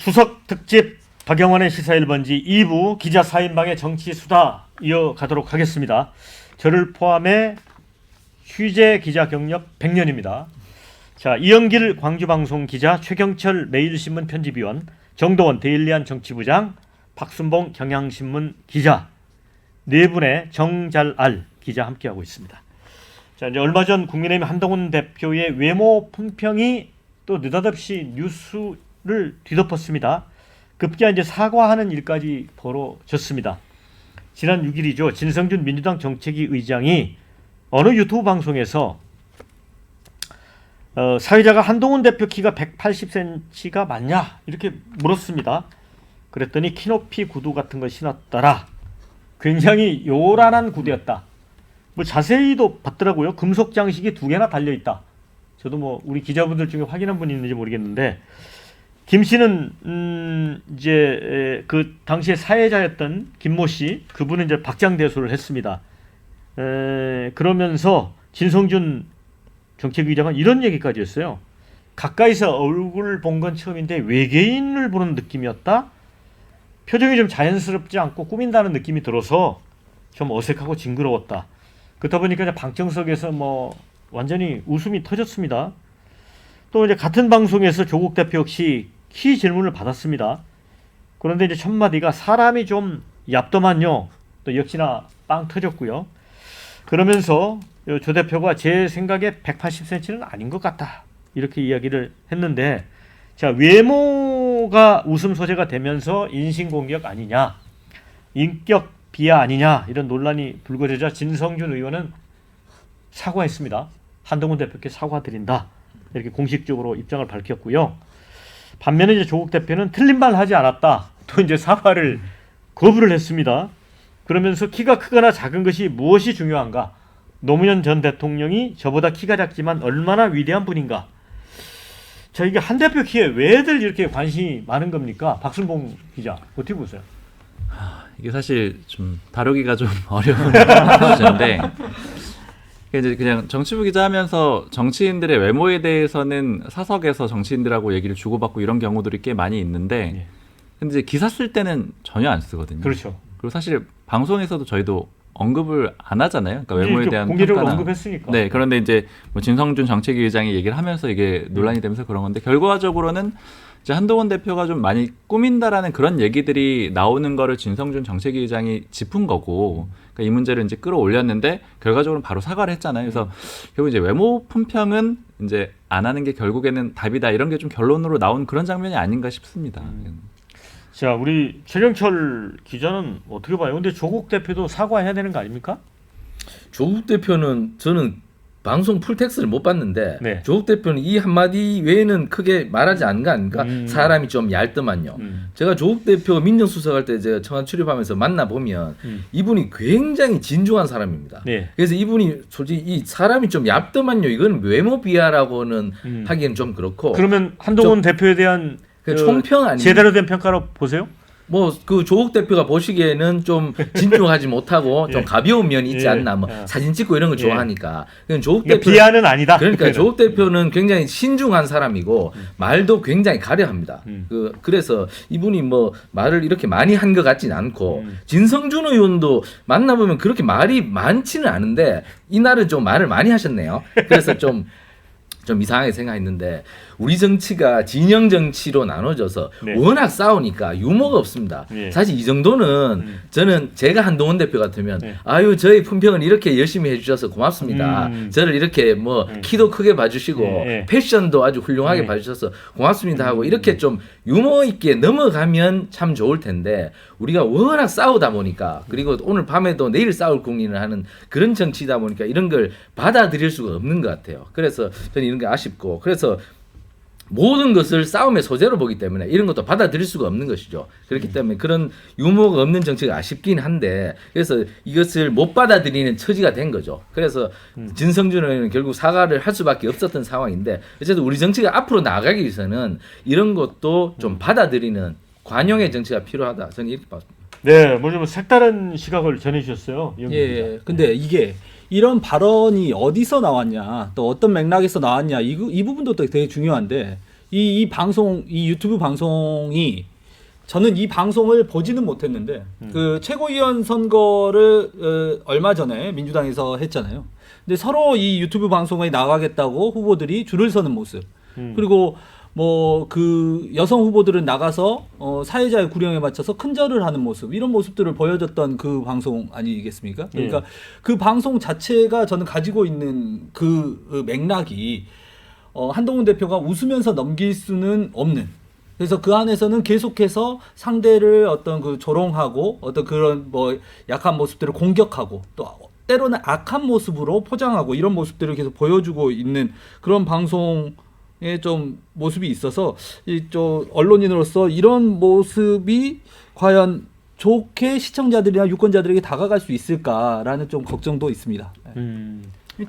추석 특집 박영환의 시사 1번지 2부 기자 4인방의 정치 수다 이어가도록 하겠습니다. 저를 포함해 취재 기자 경력 100년입니다. 자, 이영길 광주방송 기자, 최경철 매일신문 편집위원, 정도원 데일리안 정치부장, 박순봉 경향신문 기자, 네 분의 정잘알 기자 함께하고 있습니다. 자, 이제 얼마 전 국민의힘 한동훈 대표의 외모 품평이 또 느닷없이 뉴스를 뒤덮었습니다. 급기야 이제 사과하는 일까지 벌어졌습니다. 지난 6일이죠. 진성준 민주당 정책위 의장이 어느 유튜브 방송에서 사회자가 한동훈 대표 키가 180cm가 맞냐 이렇게 물었습니다. 그랬더니 키높이 구두 같은 걸 신었더라. 굉장히 요란한 구두였다. 뭐 자세히도 봤더라고요. 금속 장식이 2개나 달려있다. 저도 뭐 우리 기자분들 중에 확인한 분이 있는지 모르겠는데, 김 씨는 이제 그 당시에 사회자였던 김모 씨, 그분은 이제 박장대소를 했습니다. 그러면서 진성준 정책위장은 이런 얘기까지 했어요. 가까이서 얼굴 본 건 처음인데 외계인을 보는 느낌이었다. 표정이 좀 자연스럽지 않고 꾸민다는 느낌이 들어서 좀 어색하고 징그러웠다. 그렇다 보니까 이제 방청석에서 뭐 완전히 웃음이 터졌습니다. 또 이제 같은 방송에서 조국 대표 역시 키 질문을 받았습니다. 그런데 이제 첫 마디가 사람이 좀 얇더만요. 또 역시나 빵 터졌고요. 그러면서 조 대표가 제 생각에 180cm는 아닌 것 같다. 이렇게 이야기를 했는데, 자, 외모가 웃음 소재가 되면서 인신공격 아니냐, 인격 비하 아니냐 이런 논란이 불거지자 진성준 의원은 사과했습니다. 한동훈 대표께 사과드린다. 이렇게 공식적으로 입장을 밝혔고요. 반면에 이제 조국 대표는 틀린 말 하지 않았다. 또 이제 사과를 거부를 했습니다. 그러면서 키가 크거나 작은 것이 무엇이 중요한가? 노무현 전 대통령이 저보다 키가 작지만 얼마나 위대한 분인가? 자, 이게 한 대표 키에 왜들 이렇게 관심이 많은 겁니까? 박순봉 기자, 어떻게 보세요? 이게 사실 좀 다루기가 좀 어려운 문제인데, 이제 그냥 정치부 기자 하면서 정치인들의 외모에 대해서는 사석에서 정치인들하고 얘기를 주고받고 이런 경우들이 꽤 많이 있는데, 근데 이제 기사 쓸 때는 전혀 안 쓰거든요. 그렇죠. 그리고 사실 방송에서도 저희도 언급을 안 하잖아요. 그러니까 외모에 대한 공개적으로 평가나. 언급했으니까. 네, 그런데 이제 뭐 진성준 정책위 의장이 얘기를 하면서 이게 논란이 되면서 그런 건데, 결과적으로는 이제 한동훈 대표가 좀 많이 꾸민다라는 그런 얘기들이 나오는 거를 진성준 정책위 의장이 짚은 거고, 그러니까 이 문제를 이제 끌어올렸는데 결과적으로는 바로 사과를 했잖아요. 그래서 결국 이제 외모 품평은 이제 안 하는 게 결국에는 답이다, 이런 게 좀 결론으로 나온 그런 장면이 아닌가 싶습니다. 자, 우리 최경철 기자는 어떻게 봐요? 근데 조국 대표도 사과해야 되는 거 아닙니까? 조국 대표는 저는 방송 풀텍스를 못 봤는데, 네. 조국 대표는 이 한마디 외에는 크게 말하지 않은 거 아닌가? 사람이 좀 얇더만요. 제가 조국 대표 민정수석할 때 제가 청와대 출입하면서 만나보면 이분이 굉장히 진중한 사람입니다. 네. 그래서 이분이 솔직히 이 사람이 좀 얇더만요, 이건 외모 비하라고는 하기엔 좀 그렇고. 그러면 한동훈 대표에 대한 총평 아니에요? 제대로 된 평가로 보세요? 뭐 그 조국 대표가 보시기에는 좀 진중하지 못하고 좀 가벼운 면이 있지 않나, 뭐 사진 찍고 이런 걸 좋아하니까. 조국 그러니까 대표 비하는 아니다. 그러니까 조국 대표는 굉장히 신중한 사람이고 말도 굉장히 가려합니다. 그래서 이분이 뭐 말을 이렇게 많이 한 것 같지는 않고, 진성준 의원도 만나보면 그렇게 말이 많지는 않은데 이날은 좀 말을 많이 하셨네요. 그래서 좀 이상하게 생각했는데, 우리 정치가 진영 정치로 나눠져서 네. 워낙 싸우니까 유머가 없습니다. 네. 사실 이 정도는 저는 제가 한동훈 대표 같으면 네. 아유, 저희 품평은 이렇게 열심히 해주셔서 고맙습니다. 저를 이렇게 뭐 키도 크게 봐주시고 네. 패션도 아주 훌륭하게 봐주셔서 고맙습니다 하고 이렇게 좀 유머 있게 넘어가면 참 좋을 텐데, 우리가 워낙 싸우다 보니까, 그리고 오늘 밤에도 내일 싸울 국리를 하는 그런 정치다 보니까 이런 걸 받아들일 수가 없는 것 같아요. 그래서 저는 이런 게 아쉽고, 그래서 모든 것을 싸움의 소재로 보기 때문에 이런 것도 받아들일 수가 없는 것이죠. 그렇기 때문에 그런 유머가 없는 정치가 아쉽긴 한데, 그래서 이것을 못 받아들이는 처지가 된 거죠. 그래서 진성준 의원은 결국 사과를 할 수밖에 없었던 상황인데, 어쨌든 우리 정치가 앞으로 나가기 위해서는 이런 것도 좀 받아들이는 관용의 정치가 필요하다. 저는 이렇게 봤습니다. 네, 뭐 좀 색다른 시각을 전해주셨어요. 예, 근데 이게 이런 발언이 어디서 나왔냐, 또 어떤 맥락에서 나왔냐, 이 부분도 또 되게 중요한데, 이 방송, 이 유튜브 방송이 저는 이 방송을 보지는 못했는데 그 최고위원 선거를 얼마 전에 민주당에서 했잖아요. 근데 서로 이 유튜브 방송에 나가겠다고 후보들이 줄을 서는 모습. 그리고 뭐 그 여성 후보들은 나가서 사회자의 구령에 맞춰서 큰절을 하는 모습, 이런 모습들을 보여줬던 그 방송 아니겠습니까? 그러니까 그 방송 자체가 저는 가지고 있는 그 맥락이 한동훈 대표가 웃으면서 넘길 수는 없는, 그래서 그 안에서는 계속해서 상대를 어떤 그 조롱하고 어떤 그런 뭐 약한 모습들을 공격하고 또 때로는 악한 모습으로 포장하고 이런 모습들을 계속 보여주고 있는 그런 방송의 좀 모습이 있어서 이 언론인으로서 이런 모습이 과연 좋게 시청자들이나 유권자들에게 다가갈 수 있을까라는 좀 걱정도 있습니다.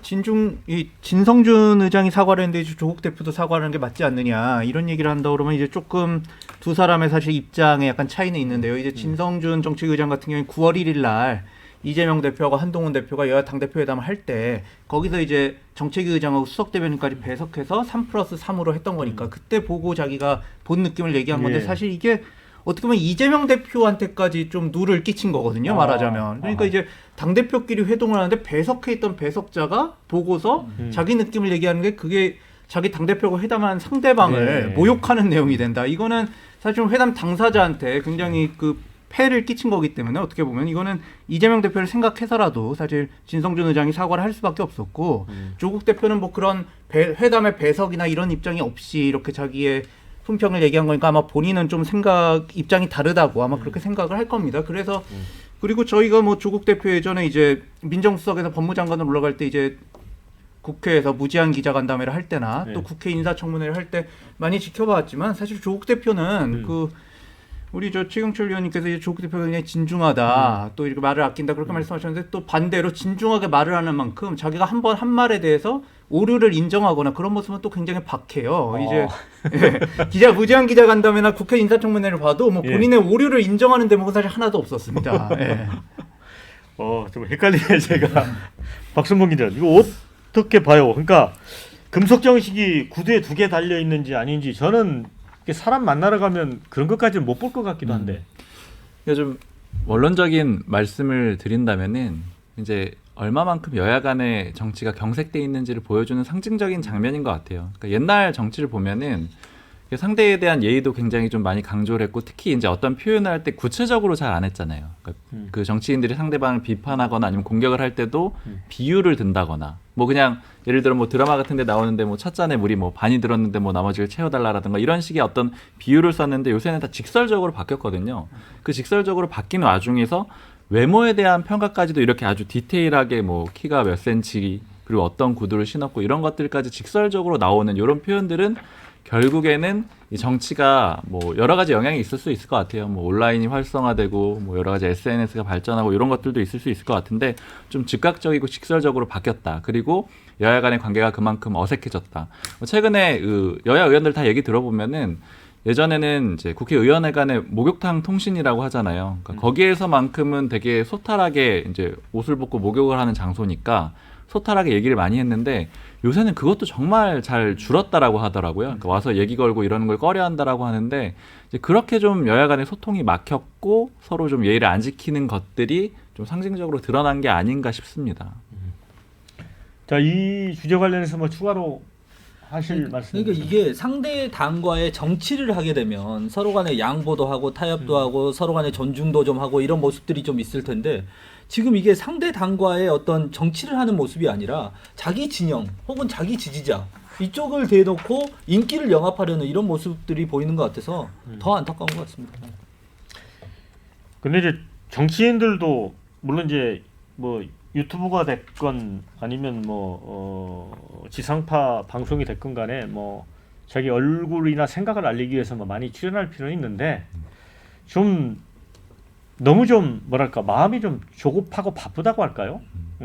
진성준 의장이 사과를 했는데 이제 조국 대표도 사과를 하는 게 맞지 않느냐 이런 얘기를 한다 그러면 이제 조금 두 사람의 사실 입장에 약간 차이는 있는데요. 이제 진성준 정책의장 같은 경우는 9월 1일 날 이재명 대표하고 한동훈 대표가 여야 당대표회담을 할 때 거기서 이제 정책위의장하고 수석대변인까지 배석해서 3+3으로 했던 거니까 그때 보고 자기가 본 느낌을 얘기한 건데 사실 이게 어떻게 보면 이재명 대표한테까지 좀 누를 끼친 거거든요. 말하자면. 그러니까 이제 당대표끼리 회동을 하는데 배석해 있던 배석자가 보고서 자기 느낌을 얘기하는 게 그게 자기 당대표하고 회담한 상대방을 모욕하는 내용이 된다. 이거는 사실 좀 회담 당사자한테 굉장히 그 폐를 끼친 거기 때문에 어떻게 보면 이거는 이재명 대표를 생각해서라도 사실 진성준 의장이 사과를 할 수밖에 없었고 조국 대표는 뭐 그런 회담의 배석이나 이런 입장이 없이 이렇게 자기의 품평을 얘기한 거니까 아마 본인은 좀 입장이 다르다고 아마 그렇게 생각을 할 겁니다. 그래서 그리고 저희가 뭐 조국 대표 예전에 이제 민정수석에서 법무장관으로 올라갈 때 이제 국회에서 무제한 기자간담회를 할 때나 또 국회 인사청문회를 할 때 많이 지켜봤지만 사실 조국 대표는 그 우리 최경철 위원님께서 이제 조국 대표가 굉장히 진중하다, 또 이렇게 말을 아낀다 그렇게 말씀하셨는데 또 반대로 진중하게 말을 하는 만큼 자기가 한 번 한 말에 대해서 오류를 인정하거나 그런 모습은 또 굉장히 박해요. 이제 무제한 기자간담회나 국회 인사청문회를 봐도 뭐 본인의 오류를 인정하는 대목은 사실 하나도 없었습니다. 좀 헷갈리네 제가. 박순봉 기자, 이거 어떻게 봐요? 그러니까 금속 정식이 구두에 2개 달려 있는지 아닌지 저는 사람 만나러 가면 그런 것까지는 못 볼 것 같기도 한데. 그러니까 좀 원론적인 말씀을 드린다면은 이제 얼마만큼 여야 간의 정치가 경색돼 있는지를 보여주는 상징적인 장면인 것 같아요. 그러니까 옛날 정치를 보면은 상대에 대한 예의도 굉장히 좀 많이 강조를 했고 특히 이제 어떤 표현을 할 때 구체적으로 잘 안 했잖아요. 그러니까 그 정치인들이 상대방을 비판하거나 아니면 공격을 할 때도 비유를 든다거나 뭐 그냥 예를 들어 뭐 드라마 같은 데 나오는데 뭐 찻잔에 물이 뭐 반이 들었는데 뭐 나머지를 채워달라라든가 이런 식의 어떤 비유를 썼는데 요새는 다 직설적으로 바뀌었거든요. 그 직설적으로 바뀐 와중에서 외모에 대한 평가까지도 이렇게 아주 디테일하게 뭐 키가 몇 센치 그리고 어떤 구두를 신었고 이런 것들까지 직설적으로 나오는 이런 표현들은 결국에는 이 정치가 뭐 여러 가지 영향이 있을 수 있을 것 같아요. 뭐 온라인이 활성화되고 뭐 여러 가지 SNS가 발전하고 이런 것들도 있을 수 있을 것 같은데 좀 즉각적이고 직설적으로 바뀌었다. 그리고 여야 간의 관계가 그만큼 어색해졌다. 최근에 그 여야 의원들 다 얘기 들어보면은 예전에는 이제 국회의원회 간의 목욕탕 통신이라고 하잖아요. 그러니까 거기에서만큼은 되게 소탈하게 이제 옷을 벗고 목욕을 하는 장소니까 소탈하게 얘기를 많이 했는데 요새는 그것도 정말 잘 줄었다라고 하더라고요. 그러니까 와서 얘기 걸고 이러는 걸 꺼려한다라고 하는데 이제 그렇게 좀 여야 간의 소통이 막혔고 서로 좀 예의를 안 지키는 것들이 좀 상징적으로 드러난 게 아닌가 싶습니다. 자, 이 주제 관련해서 뭐 추가로 하실 말씀? 그러니까 이게 상대 당과의 정치를 하게 되면 서로 간에 양보도 하고 타협도 하고 서로 간에 존중도 좀 하고 이런 모습들이 좀 있을 텐데 지금 이게 상대 당과의 어떤 정치를 하는 모습이 아니라 자기 진영 혹은 자기 지지자 이쪽을 대놓고 인기를 영합하려는 이런 모습들이 보이는 것 같아서 더 안타까운 것 같습니다. 근데 이제 정치인들도 물론 이제 뭐 유튜브가 됐건 아니면 뭐 지상파 방송이 됐건 간에 뭐 자기 얼굴이나 생각을 알리기 위해서 뭐 많이 출연할 필요는 있는데 좀 너무 좀 뭐랄까 마음이 좀 조급하고 바쁘다고 할까요?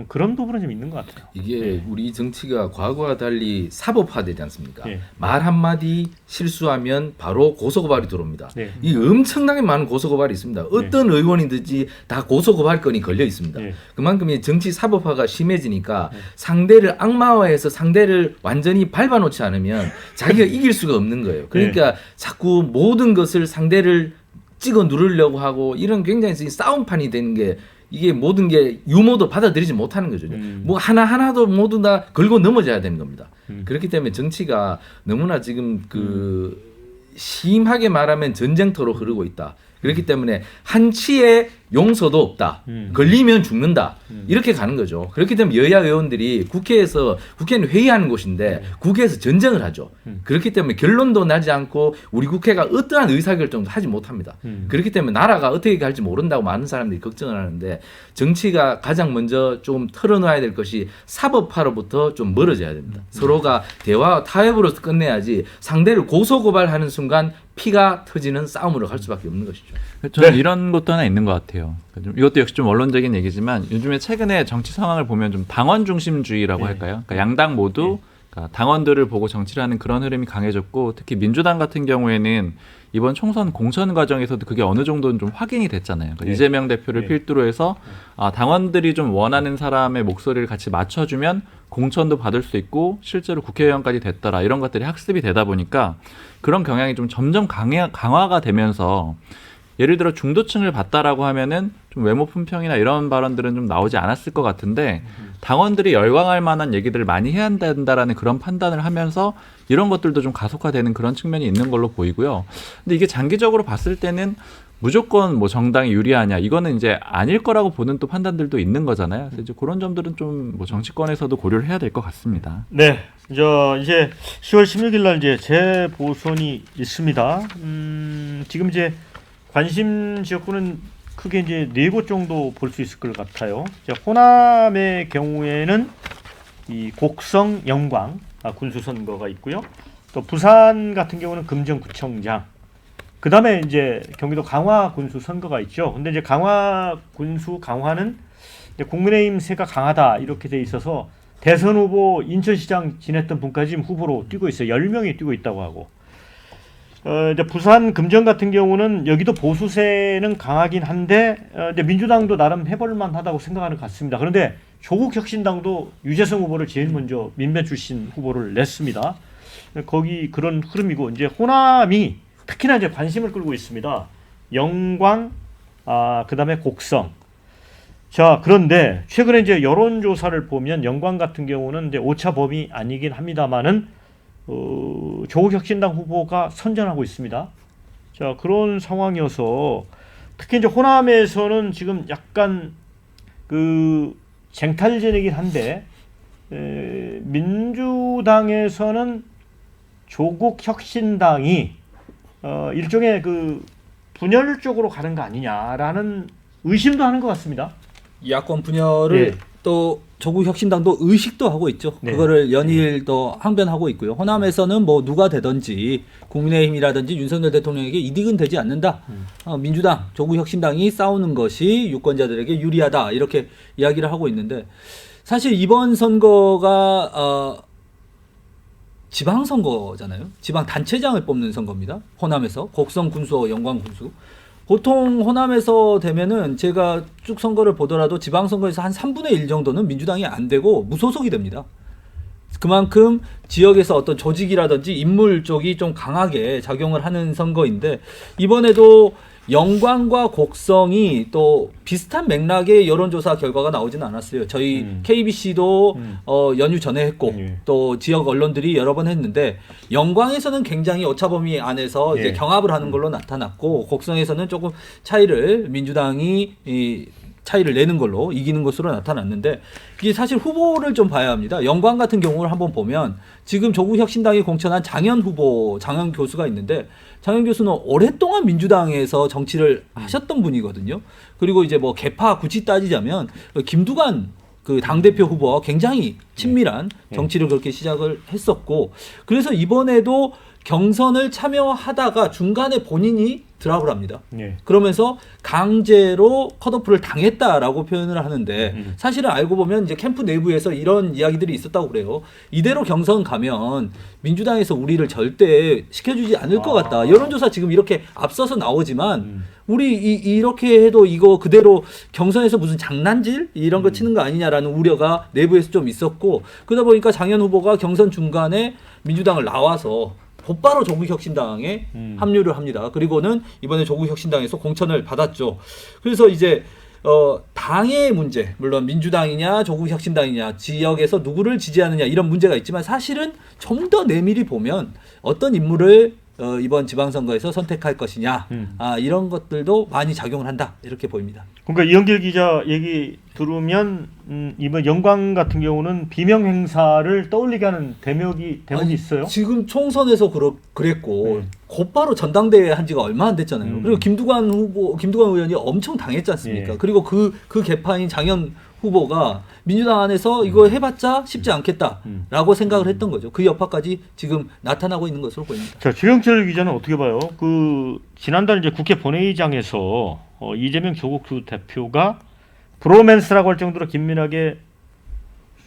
그런 부분은 좀 있는 것 같아요. 이게 우리 정치가 과거와 달리 사법화되지 않습니까? 네. 말 한마디 실수하면 바로 고소고발이 들어옵니다. 네. 이 엄청나게 많은 고소고발이 있습니다. 어떤 의원이든지 다 고소고발 건이 걸려 있습니다. 네. 그만큼 이 정치 사법화가 심해지니까 상대를 악마화해서 상대를 완전히 밟아놓지 않으면 자기가 이길 수가 없는 거예요. 그러니까 자꾸 모든 것을 상대를 찍어 누르려고 하고 이런 굉장히 싸움판이 되는 게 이게 모든 게 유머도 받아들이지 못하는 거죠. 뭐 하나하나도 모두 다 걸고 넘어져야 되는 겁니다. 그렇기 때문에 정치가 너무나 지금 심하게 말하면 전쟁터로 흐르고 있다. 그렇기 때문에 한치의 용서도 없다. 걸리면 죽는다. 이렇게 가는 거죠. 그렇기 때문에 여야 의원들이 국회는 회의하는 곳인데 국회에서 전쟁을 하죠. 그렇기 때문에 결론도 나지 않고 우리 국회가 어떠한 의사결정도 하지 못합니다. 그렇기 때문에 나라가 어떻게 갈지 모른다고 많은 사람들이 걱정을 하는데 정치가 가장 먼저 좀 털어놔야 될 것이 사법화로부터 좀 멀어져야 됩니다. 서로가 대화와 타협으로 끝내야지 상대를 고소고발하는 순간 피가 터지는 싸움으로 갈 수밖에 없는 것이죠. 저는 이런 것도 하나 있는 것 같아요. 이것도 역시 좀 원론적인 얘기지만 요즘에 최근에 정치 상황을 보면 좀 당원 중심주의라고 할까요? 그러니까 양당 모두 그러니까 당원들을 보고 정치를 하는 그런 흐름이 강해졌고 특히 민주당 같은 경우에는 이번 총선 공천 과정에서도 그게 어느 정도는 좀 확인이 됐잖아요. 그러니까 이재명 대표를 필두로 해서 당원들이 좀 원하는 사람의 목소리를 같이 맞춰주면 공천도 받을 수 있고 실제로 국회의원까지 됐더라 이런 것들이 학습이 되다 보니까 그런 경향이 좀 점점 강화가 되면서 예를 들어 중도층을 봤다라고 하면은 좀 외모 품평이나 이런 발언들은 좀 나오지 않았을 것 같은데 당원들이 열광할 만한 얘기들을 많이 해야 된다라는 그런 판단을 하면서 이런 것들도 좀 가속화되는 그런 측면이 있는 걸로 보이고요. 근데 이게 장기적으로 봤을 때는 무조건 뭐 정당이 유리하냐 이거는 이제 아닐 거라고 보는 또 판단들도 있는 거잖아요. 그래서 이제 그런 점들은 좀 뭐 정치권에서도 고려를 해야 될 것 같습니다. 네, 이제 10월 16일 날 이제 재보선이 있습니다. 지금 이제 관심 지역구는 크게 이제 4곳 정도 볼 수 있을 것 같아요. 이제 호남의 경우에는 이 곡성, 영광 군수 선거가 있고요. 또 부산 같은 경우는 금정구청장. 그다음에 이제 경기도 강화 군수 선거가 있죠. 근데 이제 강화 군수 강화는 이제 국민의힘 세가 강하다 이렇게 돼 있어서 대선 후보 인천시장 지냈던 분까지 지금 후보로 뛰고 있어요. 10명이 뛰고 있다고 하고. 이제 부산 금정 같은 경우는 여기도 보수세는 강하긴 한데 이제 민주당도 나름 해볼만 하다고 생각하는 것 같습니다. 그런데 조국혁신당도 유재성 후보를 제일 먼저 민변 출신 후보를 냈습니다. 거기 그런 흐름이고 이제 호남이 특히나 이제 관심을 끌고 있습니다. 영광, 그다음에 곡성. 자, 그런데 최근에 이제 여론조사를 보면 영광 같은 경우는 이제 오차 범위 아니긴 합니다만은 조국혁신당 후보가 선전하고 있습니다. 자, 그런 상황이어서 특히 이제 호남에서는 지금 약간 그 쟁탈전이긴 한데 민주당에서는 조국혁신당이 일종의 그 분열 쪽으로 가는 거 아니냐라는 의심도 하는 것 같습니다. 야권 분열을 또 조국혁신당도 의식도 하고 있죠. 그거를 연일 더 항변하고 있고요. 호남에서는 뭐 누가 되든지 국민의힘이라든지 윤석열 대통령에게 이득은 되지 않는다. 민주당, 조국혁신당이 싸우는 것이 유권자들에게 유리하다. 이렇게 이야기를 하고 있는데 사실 이번 선거가 지방선거잖아요. 지방단체장을 뽑는 선거입니다. 호남에서 곡성 군수와 영광 군수. 보통 호남에서 되면은 제가 쭉 선거를 보더라도 지방선거에서 한 3분의 1 정도는 민주당이 안 되고 무소속이 됩니다. 그만큼 지역에서 어떤 조직이라든지 인물 쪽이 좀 강하게 작용을 하는 선거인데 이번에도 영광과 곡성이 또 비슷한 맥락의 여론조사 결과가 나오지는 않았어요. 저희 KBC도 연휴 전에 했고 또 지역 언론들이 여러 번 했는데 영광에서는 굉장히 오차범위 안에서 이제 경합을 하는 걸로 나타났고 곡성에서는 조금 민주당이 차이를 내는 걸로 이기는 것으로 나타났는데 이게 사실 후보를 좀 봐야 합니다. 영광 같은 경우를 한번 보면 지금 조국혁신당이 공천한 장현 교수가 있는데 장현 교수는 오랫동안 민주당에서 정치를 하셨던 분이거든요. 그리고 이제 뭐 개파 굳이 따지자면 김두관 그 당대표 후보와 굉장히 친밀한 정치를 그렇게 시작을 했었고 그래서 이번에도 경선을 참여하다가 중간에 본인이 드랍을 합니다. 예. 그러면서 강제로 컷오프를 당했다라고 표현을 하는데 사실은 알고 보면 이제 캠프 내부에서 이런 이야기들이 있었다고 그래요. 이대로 경선 가면 민주당에서 우리를 절대 시켜주지 않을 것 같다. 여론조사 지금 이렇게 앞서서 나오지만 우리 이렇게 해도 이거 그대로 경선에서 무슨 장난질 이런 거 치는 거 아니냐라는 우려가 내부에서 좀 있었고 그러다 보니까 장현 후보가 경선 중간에 민주당을 나와서 곧바로 조국혁신당에 합류를 합니다. 그리고는 이번에 조국혁신당에서 공천을 받았죠. 그래서 이제 당의 문제, 물론 민주당이냐 조국혁신당이냐 지역에서 누구를 지지하느냐 이런 문제가 있지만 사실은 좀 더 내밀히 보면 어떤 인물을 이번 지방선거에서 선택할 것이냐 이런 것들도 많이 작용을 한다 이렇게 보입니다. 그러니까 이영길 기자 얘기 들으면 이번 영광 같은 경우는 비명 행사를 떠올리게 하는 대목이 아니, 있어요. 지금 총선에서 그랬고 곧바로 전당대회 한 지가 얼마 안 됐잖아요. 그리고 김두관 의원이 엄청 당했지 않습니까? 예. 그리고 그 개파인 장현 후보가 민주당 안에서 이거 해봤자 쉽지 않겠다라고 생각을 했던 거죠. 그 여파까지 지금 나타나고 있는 것으로 보입니다. 자, 최영철 기자는 어떻게 봐요? 지난달 이제 국회 본회의장에서 이재명 조국 두 대표가 브로맨스라고 할 정도로 긴밀하게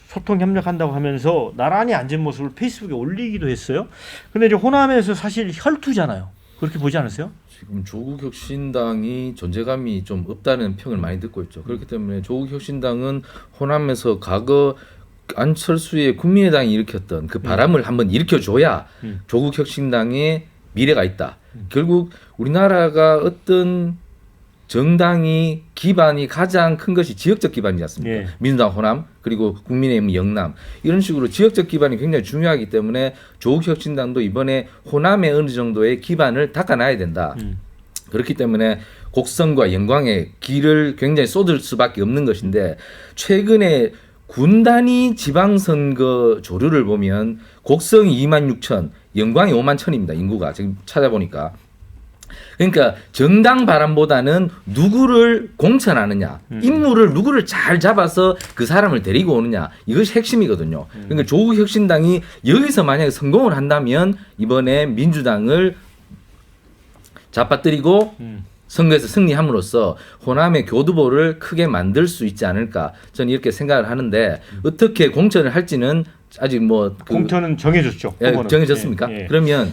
소통 협력한다고 하면서 나란히 앉은 모습을 페이스북에 올리기도 했어요. 근데 이제 호남에서 사실 혈투잖아요. 그렇게 보지 않으세요? 지금 조국혁신당이 존재감이 좀 없다는 평을 많이 듣고 있죠. 그렇기 때문에 조국혁신당은 호남에서 과거 안철수의 국민의당이 일으켰던 그 바람을 한번 일으켜줘야 조국혁신당의 미래가 있다. 결국 우리나라가 어떤 정당이 기반이 가장 큰 것이 지역적 기반이지 않습니까? 예. 민주당 호남 그리고 국민의힘 영남 이런 식으로 지역적 기반이 굉장히 중요하기 때문에 조국혁신당도 이번에 호남에 어느 정도의 기반을 닦아놔야 된다. 그렇기 때문에 곡성과 영광의 길을 굉장히 쏟을 수밖에 없는 것인데 최근에 군 단위 지방선거 조류를 보면 곡성이 26,000, 영광이 51,000입니다. 인구가 지금 찾아보니까. 그러니까 정당 바람보다는 누구를 공천하느냐, 인물을 누구를 잘 잡아서 그 사람을 데리고 오느냐 이것이 핵심이거든요. 그러니까 조국혁신당이 여기서 만약에 성공을 한다면 이번에 민주당을 잡아뜨리고 선거에서 승리함으로써 호남의 교두보를 크게 만들 수 있지 않을까 저는 이렇게 생각을 하는데 어떻게 공천을 할지는 아직 공천은 정해졌죠. 예, 정해졌습니까? 예. 그러면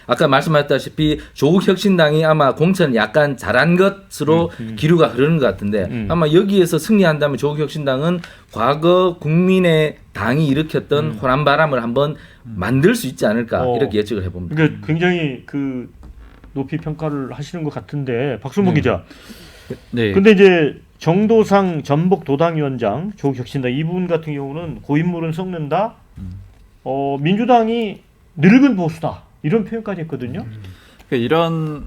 아까 말씀하셨다시피 조국혁신당이 아마 공천을 약간 잘한 것으로 기류가 흐르는 것 같은데 아마 여기에서 승리한다면 조국혁신당은 과거 국민의 당이 일으켰던 호남 바람을 한번 만들 수 있지 않을까 이렇게 예측을 해봅니다. 그러니까 굉장히 높이 평가를 하시는 것 같은데 박순봉 기자. 네. 근데 이제 정도상 전북 도당위원장 조국혁신당 이분 같은 경우는 고인물은 썩는다. 민주당이 늙은 보수다. 이런 표현까지 했거든요. 그러니까 이런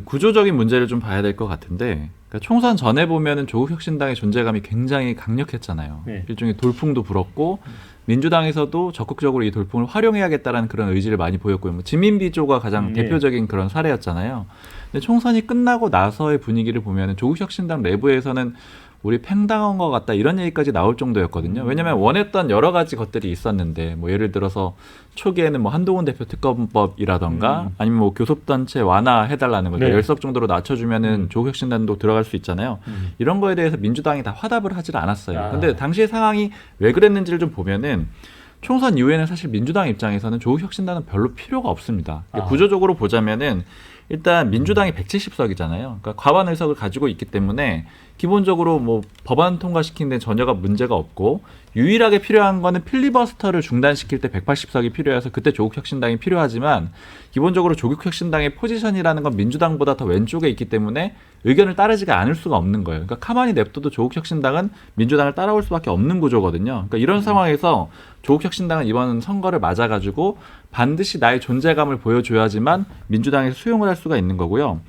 구조적인 문제를 좀 봐야 될 것 같은데 그러니까 총선 전에 보면은 조국혁신당의 존재감이 굉장히 강력했잖아요. 네. 일종의 돌풍도 불었고 민주당에서도 적극적으로 이 돌풍을 활용해야겠다라는 그런 의지를 많이 보였고요. 지민비조가 가장 네. 대표적인 그런 사례였잖아요. 근데 총선이 끝나고 나서의 분위기를 보면은 조국혁신당 내부에서는 우리 팽당한 것 같다 이런 얘기까지 나올 정도였거든요. 왜냐하면 원했던 여러 가지 것들이 있었는데 예를 들어서 초기에는 한동훈 대표 특검법이라던가 아니면 교섭단체 완화해달라는 거죠. 네. 10석 정도로 낮춰주면은 조국혁신당도 들어갈 수 있잖아요. 이런 거에 대해서 민주당이 다 화답을 하질 않았어요. 근데 당시의 상황이 왜 그랬는지를 좀 보면은 총선 이후에는 사실 민주당 입장에서는 조국혁신당은 별로 필요가 없습니다. 구조적으로 보자면은 일단 민주당이 170석이잖아요. 그러니까 과반 의석을 가지고 있기 때문에 기본적으로 법안 통과시키는 데 전혀가 문제가 없고 유일하게 필요한 거는 필리버스터를 중단시킬 때 180석이 필요해서 그때 조국혁신당이 필요하지만 기본적으로 조국혁신당의 포지션이라는 건 민주당보다 더 왼쪽에 있기 때문에 의견을 따르지가 않을 수가 없는 거예요. 그러니까 가만히 냅둬도 조국혁신당은 민주당을 따라올 수밖에 없는 구조거든요. 그러니까 이런 상황에서 조국혁신당은 이번 선거를 맞아가지고 반드시 나의 존재감을 보여줘야지만 민주당에서 수용을 할 수가 있는 거고요.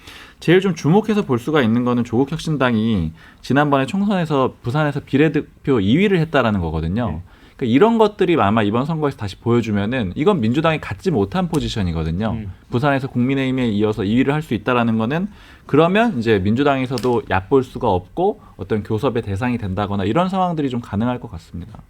제일 좀 주목해서 볼 수가 있는 거는 조국혁신당이 지난번에 총선에서 부산에서 비례대표 2위를 했다라는 거거든요. 그러니까 이런 것들이 아마 이번 선거에서 다시 보여주면은 이건 민주당이 갖지 못한 포지션이거든요. 부산에서 국민의힘에 이어서 2위를 할 수 있다라는 거는 그러면 이제 민주당에서도 얕볼 수가 없고 어떤 교섭의 대상이 된다거나 이런 상황들이 좀 가능할 것 같습니다.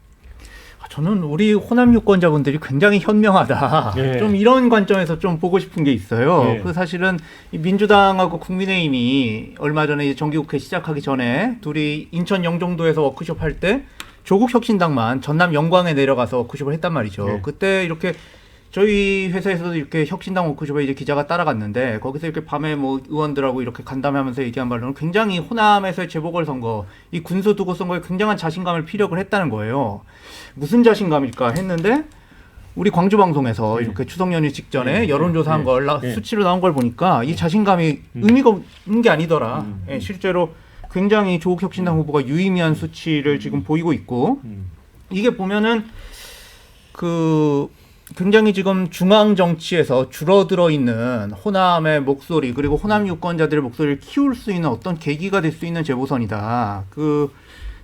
저는 우리 호남 유권자분들이 굉장히 현명하다. 예. 좀 이런 관점에서 좀 보고 싶은 게 있어요. 예. 그 사실은 이 민주당하고 국민의힘이 얼마 전에 이제 정기국회 시작하기 전에 둘이 인천 영종도에서 워크숍 할 때 조국 혁신당만 전남 영광에 내려가서 워크숍을 했단 말이죠. 예. 그때 이렇게 저희 회사에서도 이렇게 혁신당 워크숍에 이제 기자가 따라갔는데 거기서 이렇게 밤에 뭐 의원들하고 이렇게 간담회하면서 얘기한 바로는 굉장히 호남에서의 재보궐선거, 이 군수두고 선거에 굉장한 자신감을 피력을 했다는 거예요. 무슨 자신감일까 했는데 우리 광주 방송에서 이렇게 추석 연휴 직전에 여론조사한 걸 수치로 나온 걸 보니까 이 자신감이 의미가 없는 게 아니더라. 예, 실제로 굉장히 조국 혁신당 후보가 유의미한 수치를 지금 보이고 있고 이게 보면은 그 굉장히 지금 중앙 정치에서 줄어들어 있는 호남의 목소리 그리고 호남 유권자들의 목소리를 키울 수 있는 어떤 계기가 될 수 있는 재보선이다. 그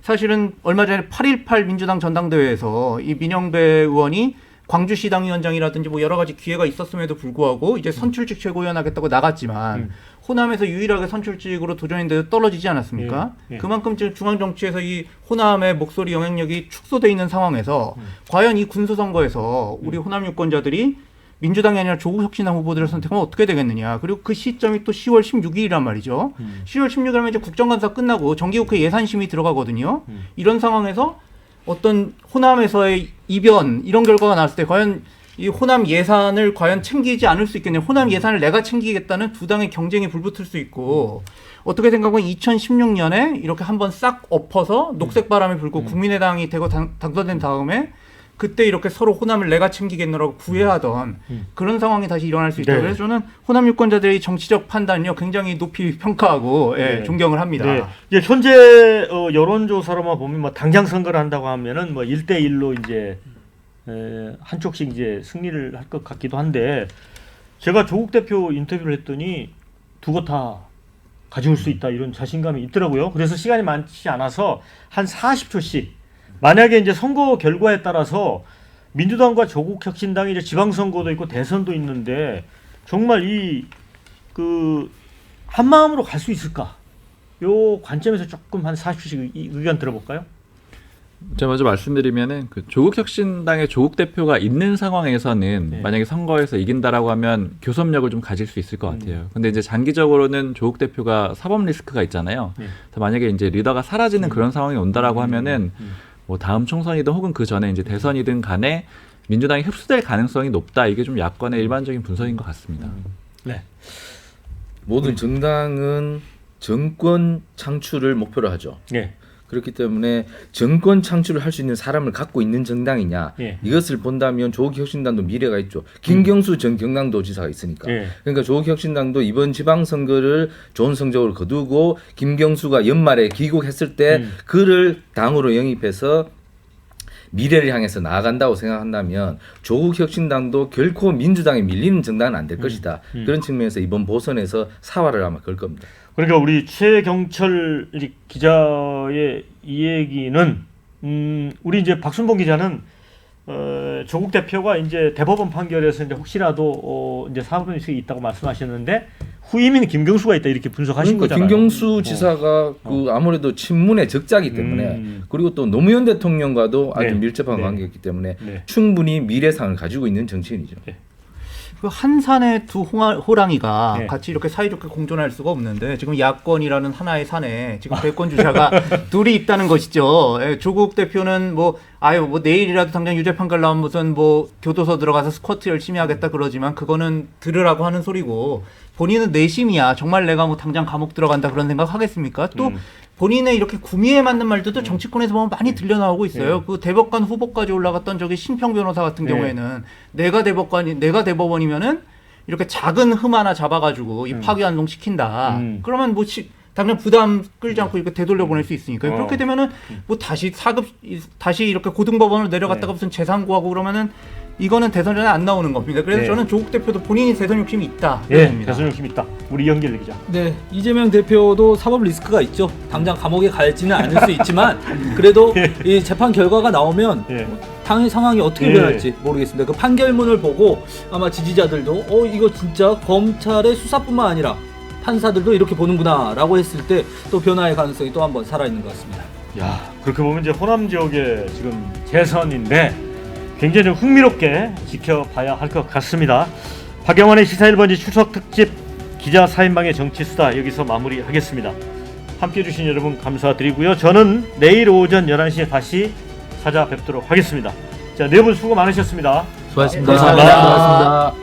사실은 얼마 전에 8.18 민주당 전당대회에서 이 민영배 의원이 광주시당위원장이라든지 뭐 여러 가지 기회가 있었음에도 불구하고 이제 선출직 최고위원 하겠다고 나갔지만 호남에서 유일하게 선출직으로 도전했는데도 떨어지지 않았습니까? 예. 그만큼 지금 중앙 정치에서 이 호남의 목소리 영향력이 축소돼 있는 상황에서 과연 이 군수 선거에서 우리 호남 유권자들이 민주당이 아니라 조국 혁신당 후보들을 선택하면 어떻게 되겠느냐. 그리고 그 시점이 또 10월 16일이란 말이죠. 10월 16일이면 이제 국정감사 끝나고 정기국회 예산심의 들어가거든요. 이런 상황에서 어떤 호남에서의 이변 이런 결과가 나왔을 때 과연 이 호남 예산을 과연 챙기지 않을 수 있겠냐. 호남 예산을 내가 챙기겠다는 두 당의 경쟁이 불붙을 수 있고 어떻게 생각하면 2016년에 이렇게 한번 싹 엎어서 녹색 바람이 불고 국민의당이 되고 당선된 다음에 그때 이렇게 서로 호남을 내가 챙기겠노라고 구애하던 그런 상황이 다시 일어날 수 있다. 네. 그래서 저는 호남 유권자들의 정치적 판단요 굉장히 높이 평가하고 네. 존경을 합니다. 네. 이제 현재 여론조사로만 보면 뭐 당장 선거를 한다고 하면은 뭐 1대1로 이제 한쪽씩 이제 승리를 할 것 같기도 한데 제가 조국 대표 인터뷰를 했더니 두 것 다 가져올 수 있다 이런 자신감이 있더라고요. 그래서 시간이 많지 않아서 한 40초씩 만약에 이제 선거 결과에 따라서 민주당과 조국 혁신당이 이제 지방선거도 있고 대선도 있는데 정말 이 그 한마음으로 갈 수 있을까? 요 관점에서 조금 한 40초씩 의견 들어볼까요? 제가 먼저 말씀드리면은 그 조국 혁신당의 조국 대표가 있는 상황에서는 네. 만약에 선거에서 이긴다라고 하면 교섭력을 좀 가질 수 있을 것 같아요. 근데 이제 장기적으로는 조국 대표가 사법 리스크가 있잖아요. 네. 그래서 만약에 이제 리더가 사라지는 그런 상황이 온다라고 하면은 뭐 다음 총선이든 혹은 그 전에 이제 대선이든 간에 민주당이 흡수될 가능성이 높다. 이게 좀 야권의 일반적인 분석인 것 같습니다. 네. 모든 정당은 정권 창출을 목표로 하죠. 네. 그렇기 때문에 정권 창출을 할 수 있는 사람을 갖고 있는 정당이냐 예. 이것을 본다면 조국 혁신당도 미래가 있죠. 김경수 전 경남도지사가 있으니까. 예. 그러니까 조국 혁신당도 이번 지방선거를 좋은 성적으로 거두고 김경수가 연말에 귀국했을 때 그를 당으로 영입해서 미래를 향해서 나아간다고 생각한다면 조국 혁신당도 결코 민주당에 밀리는 정당은 안 될 것이다. 그런 측면에서 이번 보선에서 사활을 아마 걸 겁니다. 그러니까 우리 최경철 기자의 이 얘기는 우리 이제 박순봉 기자는 조국 대표가 이제 대법원 판결에서 이제 혹시라도 이제 사법 리스크가 있다고 말씀하셨는데 후임인 김경수가 있다 이렇게 분석하신 그러니까 거잖아요. 김경수 지사가 그 아무래도 친문의 적자이기 때문에 그리고 또 노무현 대통령과도 아주 네. 밀접한 네. 관계였기 때문에 네. 충분히 미래상을 가지고 있는 정치인이죠. 네. 그 한산의 두 호랑이가 네. 같이 이렇게 사이좋게 공존할 수가 없는데 지금 야권이라는 하나의 산에 지금 대권 주자가 둘이 있다는 것이죠. 예, 조국 대표는 뭐 내일이라도 당장 유죄 판결 나오면 무슨 뭐 교도소 들어가서 스쿼트 열심히 하겠다 그러지만 그거는 들으라고 하는 소리고 본인은 내심이야. 정말 내가 뭐 당장 감옥 들어간다 그런 생각 하겠습니까? 또 본인의 이렇게 구미에 맞는 말들도 정치권에서 보면 많이 들려나오고 있어요. 그 대법관 후보까지 올라갔던 저기 신평 변호사 같은 경우에는 내가 대법원이면은 이렇게 작은 흠 하나 잡아가지고 이 파기환송 시킨다. 그러면 뭐 당장 부담 끌지 않고 이렇게 되돌려 보낼 수 있으니까 그렇게 되면은 뭐 다시 이렇게 고등법원으로 내려갔다가 무슨 재상고하고 그러면은 이거는 대선 전에 안 나오는 겁니다. 그래서 네. 저는 조국 대표도 본인이 대선 욕심이 있다. 예, 그렇습니다. 대선 욕심 있다. 우리 이영길 기자. 네, 이재명 대표도 사법 리스크가 있죠. 당장 감옥에 갈지는 않을 수 있지만 그래도 이 재판 결과가 나오면 예. 당의 상황이 어떻게 예. 변할지 모르겠습니다. 그 판결문을 보고 아마 지지자들도 이거 진짜 검찰의 수사뿐만 아니라 판사들도 이렇게 보는구나라고 했을 때 또 변화의 가능성이 또 한번 살아있는 것 같습니다. 야, 그렇게 보면 이제 호남 지역의 지금 재선인데 굉장히 좀 흥미롭게 지켜봐야 할 것 같습니다. 박영환의 시사 1번지 추석 특집 기자 4인방의 정치수다 여기서 마무리하겠습니다. 함께해 주신 여러분 감사드리고요. 저는 내일 오전 11시에 다시 찾아뵙도록 하겠습니다. 자, 네 분 수고 많으셨습니다. 수고하셨습니다. 감사합니다. 수고하셨습니다.